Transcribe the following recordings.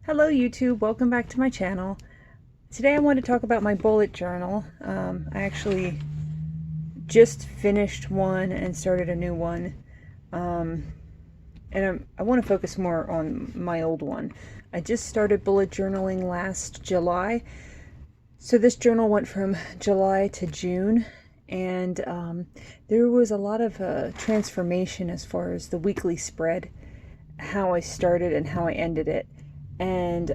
Hello YouTube, welcome back to my channel. Today I want to talk about my bullet journal. I actually just finished one and started a new one. I want to focus more on my old one. I just started bullet journaling last July. So this journal went from July to June, and there was a lot of transformation as far as the weekly spread, how I started and how I ended it. And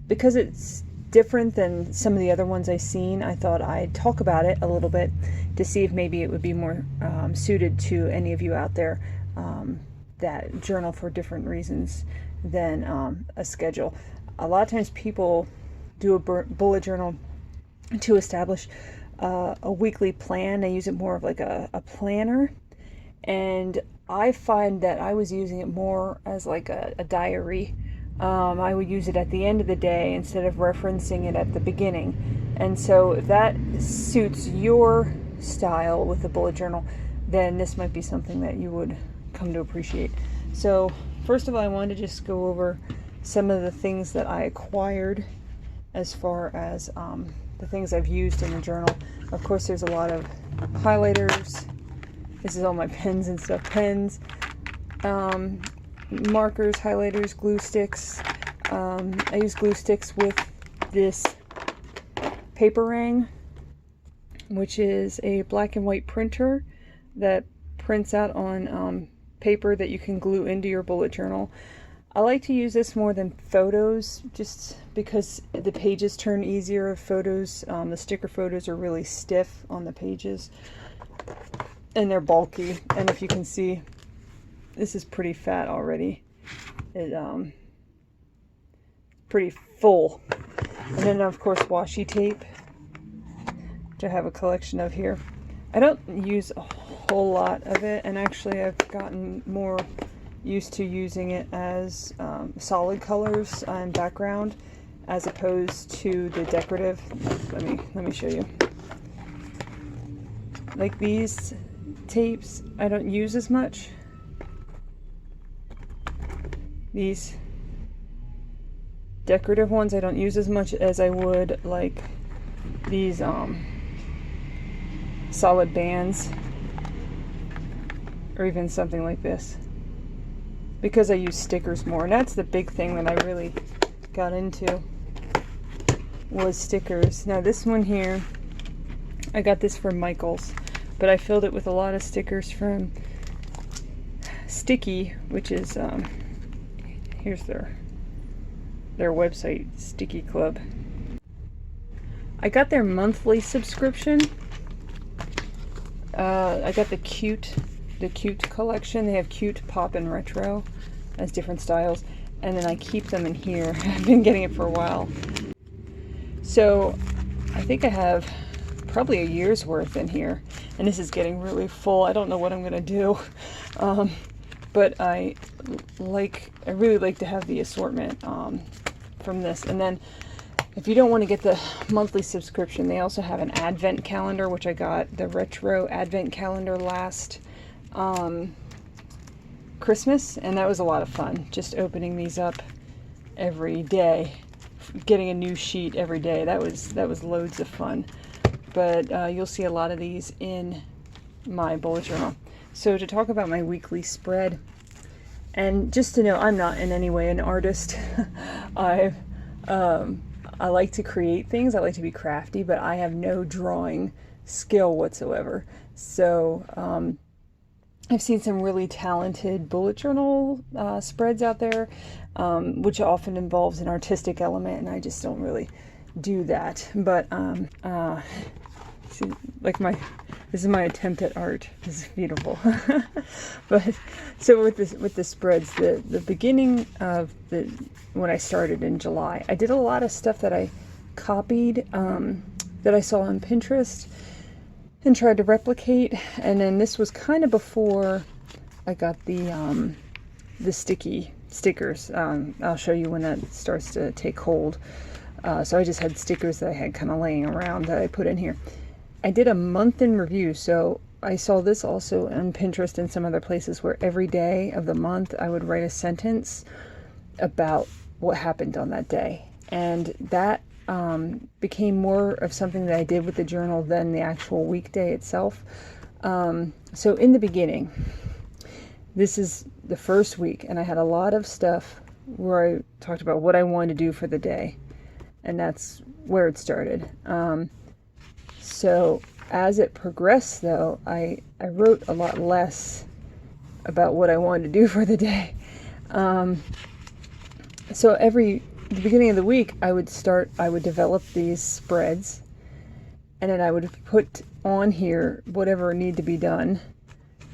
because it's different than some of the other ones I've seen, I thought I'd talk about it a little bit to see if maybe it would be more suited to any of you out there that journal for different reasons than a schedule. A lot of times people do a bullet journal to establish a weekly plan. They use it more of like a planner, and I find that I was using it more as like a diary. I would use it at the end of the day instead of referencing it at the beginning. And so if that suits your style with the bullet journal, then this might be something that you would come to appreciate. So first of all, I wanted to just go over some of the things that I acquired as far as the things I've used in the journal. Of course, there's a lot of highlighters. This is all my pens and stuff. Pens, markers, highlighters, glue sticks. I use glue sticks with this Paperang, which is a black and white printer that prints out on paper that you can glue into your bullet journal. I like to use this more than photos, just because the pages turn easier. Photos, the sticker photos are really stiff on the pages, and they're bulky. And if you can see, this is pretty fat already. It pretty full. And then of course washi tape, which I have a collection of here. I don't use a whole lot of it, and actually I've gotten more used to using it as solid colors and background as opposed to the decorative. Let me show you. Like these tapes I don't use as much. These decorative ones I don't use as much as I would like these solid bands, or even something like this, because I use stickers more. And that's the big thing that I really got into, was stickers. Now this one here, I got this from Michaels, but I filled it with a lot of stickers from Sticky, which is here's their website, Sticky Club. I got their monthly subscription. I got the Cute collection. They have Cute, Pop, and Retro as different styles, and then I keep them in here. I've been getting it for a while, so I think I have probably a year's worth in here, and this is getting really full. I don't know what I'm gonna do. But I really like to have the assortment from this. And then if you don't want to get the monthly subscription, they also have an advent calendar, which I got the retro advent calendar last Christmas, and that was a lot of fun, just opening these up every day, getting a new sheet every day. That was loads of fun. But you'll see a lot of these in my bullet journal. So to talk about my weekly spread, and just to know, I'm not in any way an artist. I like to create things. I like to be crafty, but I have no drawing skill whatsoever. So I've seen some really talented bullet journal spreads out there, which often involves an artistic element, and I just don't really do that. But see, like this is my attempt at art. This is beautiful. But so with the spreads, the beginning of when I started in July, I did a lot of stuff that I copied, that I saw on Pinterest and tried to replicate. And then this was kind of before I got the sticky stickers. I'll show you when that starts to take hold. So I just had stickers that I had kind of laying around that I put in here. I did a month in review, so I saw this also on Pinterest and some other places, where every day of the month I would write a sentence about what happened on that day. And that became more of something that I did with the journal than the actual weekday itself. So in the beginning, this is the first week, and I had a lot of stuff where I talked about what I wanted to do for the day, and that's where it started. So as it progressed, though, I wrote a lot less about what I wanted to do for the day. So the beginning of the week, I would develop these spreads, and then I would put on here whatever needed to be done.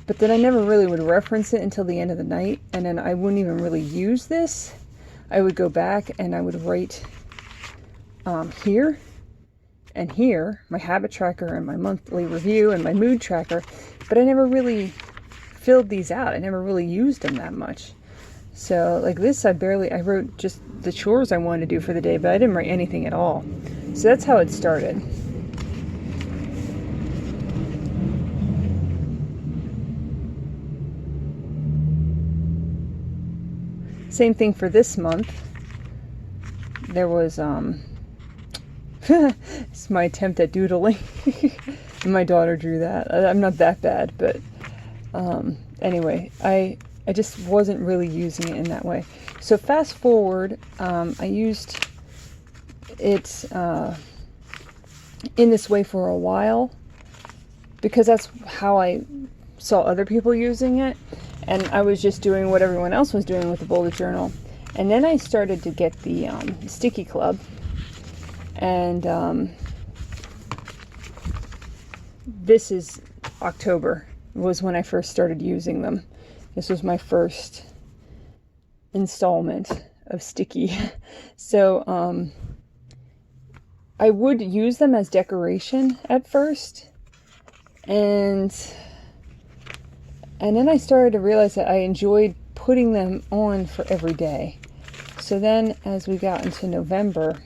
But then I never really would reference it until the end of the night, and then I wouldn't even really use this. I would go back and I would write here and here, my habit tracker and my monthly review and my mood tracker, but I never really filled these out. I never really used them that much. So like this, I wrote just the chores I wanted to do for the day, but I didn't write anything at all. So that's how it started. Same thing for this month. There was, it's my attempt at doodling. My daughter drew that. I'm not that bad, but anyway, I just wasn't really using it in that way. So fast forward, I used it in this way for a while because that's how I saw other people using it. And I was just doing what everyone else was doing with the bullet journal. And then I started to get the Sticky Club. And this is October, was when I first started using them. This was my first installment of Sticky. So I would use them as decoration at first. And then I started to realize that I enjoyed putting them on for every day. So then as we got into November,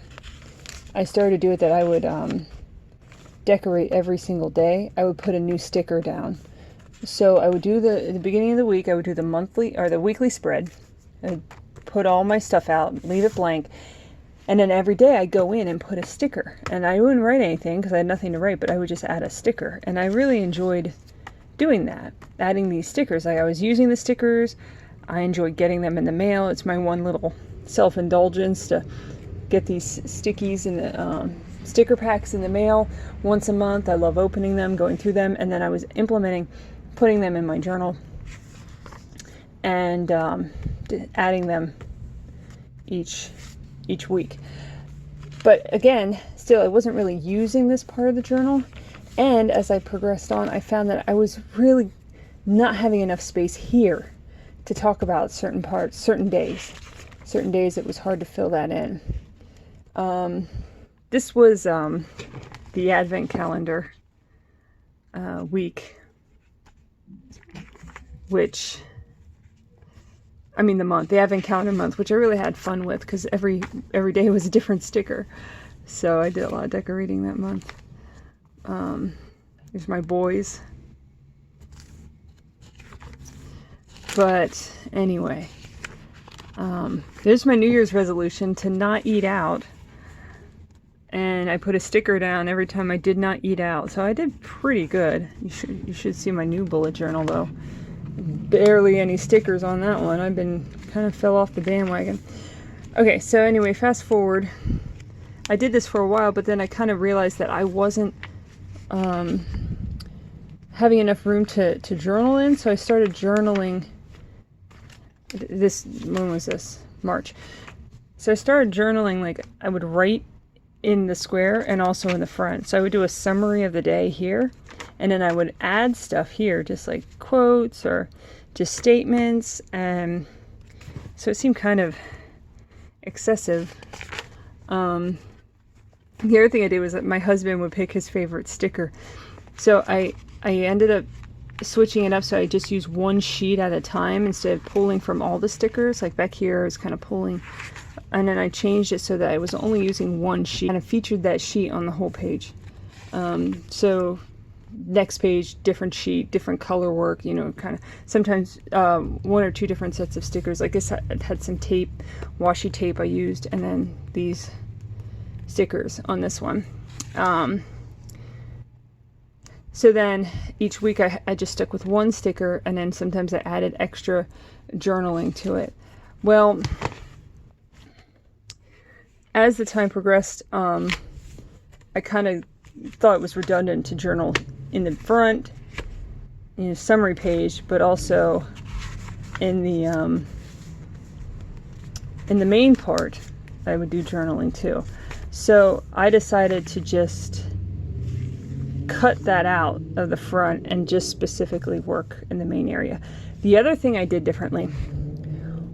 I started to do it that I would decorate every single day. I would put a new sticker down. So I would do at the beginning of the week, I would do the monthly or the weekly spread. I'd put all my stuff out, leave it blank. And then every day I'd go in and put a sticker. And I wouldn't write anything because I had nothing to write, but I would just add a sticker. And I really enjoyed doing that, adding these stickers. Like I was using the stickers. I enjoyed getting them in the mail. It's my one little self-indulgence to get these stickies in the sticker packs in the mail once a month. I love opening them, going through them, and then I was implementing putting them in my journal and adding them each week. But again, still I wasn't really using this part of the journal. And as I progressed on, I found that I was really not having enough space here to talk about certain parts, certain days. Certain days it was hard to fill that in. This was the Advent calendar week, the Advent calendar month, which I really had fun with because every day was a different sticker. So I did a lot of decorating that month. Here's my boys. But anyway, there's my New Year's resolution to not eat out. And I put a sticker down every time I did not eat out. So I did pretty good. You should see my new bullet journal though. Barely any stickers on that one. I've been kind of fell off the bandwagon. Okay, so anyway, fast forward. I did this for a while, but then I kind of realized that I wasn't having enough room to journal in, so I started journaling. When was this? March. So I started journaling, like I would write in the square and also in the front. So I would do a summary of the day here, and then I would add stuff here, just like quotes or just statements. And so it seemed kind of excessive. The other thing I did was that my husband would pick his favorite sticker. So I ended up switching it up so I just use one sheet at a time instead of pulling from all the stickers. Like back here I was kind of pulling, and then I changed it so that I was only using one sheet, and I featured that sheet on the whole page. So next page, different sheet, different color work, you know, kind of sometimes 1 or 2 different sets of stickers. Like this had some tape, washi tape I used, and then these stickers on this one. So then each week I just stuck with 1 sticker, and then sometimes I added extra journaling to it. Well, as the time progressed, I kind of thought it was redundant to journal in the front, you know, summary page, but also in the main part, I would do journaling too. So I decided to just cut that out of the front and just specifically work in the main area. The other thing I did differently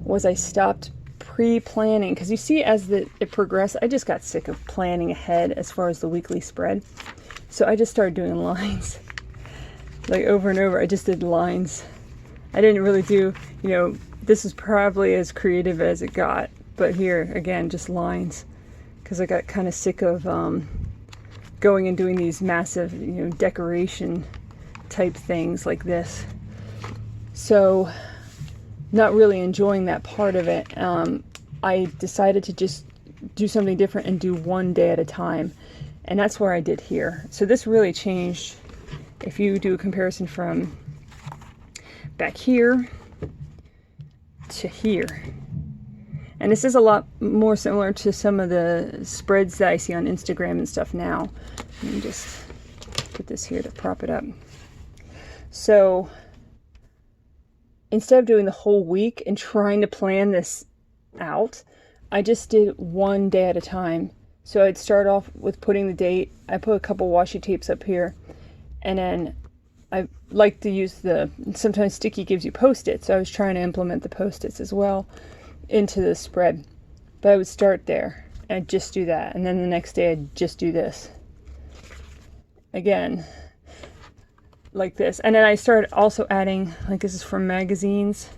was I stopped pre-planning, because you see as it progressed, I just got sick of planning ahead as far as the weekly spread. So I just started doing lines, like over and over. I just did lines. I didn't really do, you know, this is probably as creative as it got, but here again, just lines, because I got kind of sick of going and doing these massive, you know, decoration type things like this. So not really enjoying that part of it. I decided to just do something different and do 1 day at a time. And that's where I did here. So this really changed if you do a comparison from back here to here. And this is a lot more similar to some of the spreads that I see on Instagram and stuff now. Let me just put this here to prop it up. So instead of doing the whole week and trying to plan this out, I just did 1 day at a time. So I'd start off with putting the date. I put a couple washi tapes up here, and then I like to use sometimes Sticky gives you Post-its, so I was trying to implement the Post-its as well into the spread. But I would start there and just do that, and then the next day I'd just do this again, like this. And then I started also adding, like this is from magazines,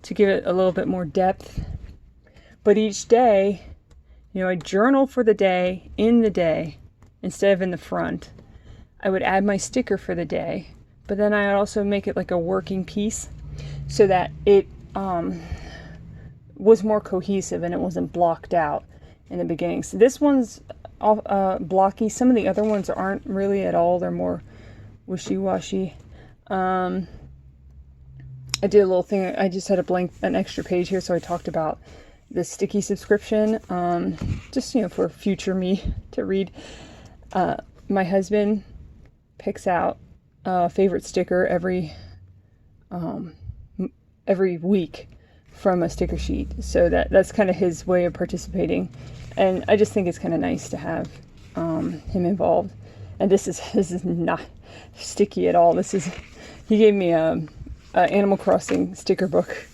to give it a little bit more depth. But each day, you know, I journal for the day in the day instead of in the front. I would add my sticker for the day, but then I would also make it like a working piece so that it was more cohesive and it wasn't blocked out in the beginning. So this one's blocky. Some of the other ones aren't really at all. They're more wishy-washy. I did a little thing. I just had an extra page here, so I talked about the Sticky subscription, just, you know, for future me to read. My husband picks out a favorite sticker every week from a sticker sheet, so that's kind of his way of participating, and I just think it's kind of nice to have him involved. And this is not sticky at all. He gave me a Animal Crossing sticker book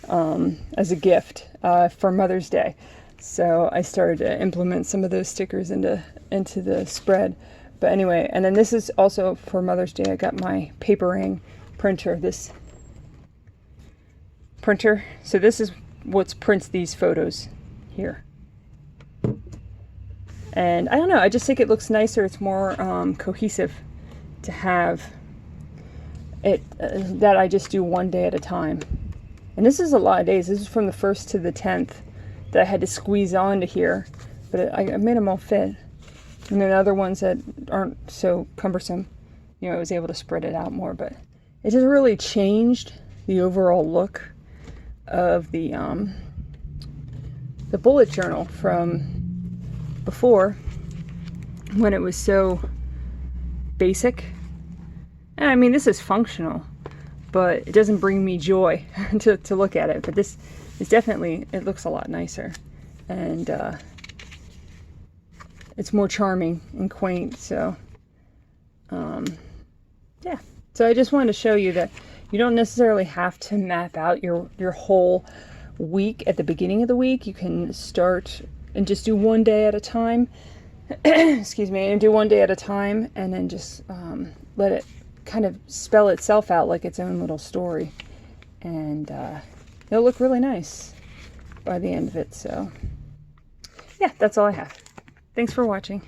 as a gift for Mother's Day. So I started to implement some of those stickers into the spread. But anyway, and then this is also for Mother's Day. I got my Paperang printer, this printer. So this is what prints these photos here. And I don't know, I just think it looks nicer. It's more cohesive to have it that I just do 1 day at a time. And this is a lot of days. This is from the 1st to the 10th that I had to squeeze onto here, but I made them all fit. And then other ones that aren't so cumbersome, you know, I was able to spread it out more. But it just really changed the overall look of the bullet journal from before, when it was so basic. And I mean, this is functional, but it doesn't bring me joy to look at it. But this is definitely, it looks a lot nicer, and it's more charming and quaint. So yeah, so I just wanted to show you that you don't necessarily have to map out your whole week at the beginning of the week. You can start and just do 1 day at a time. Excuse me, and do 1 day at a time, and then just let it kind of spell itself out like its own little story, and it'll look really nice by the end of it. So yeah, that's all I have. Thanks for watching.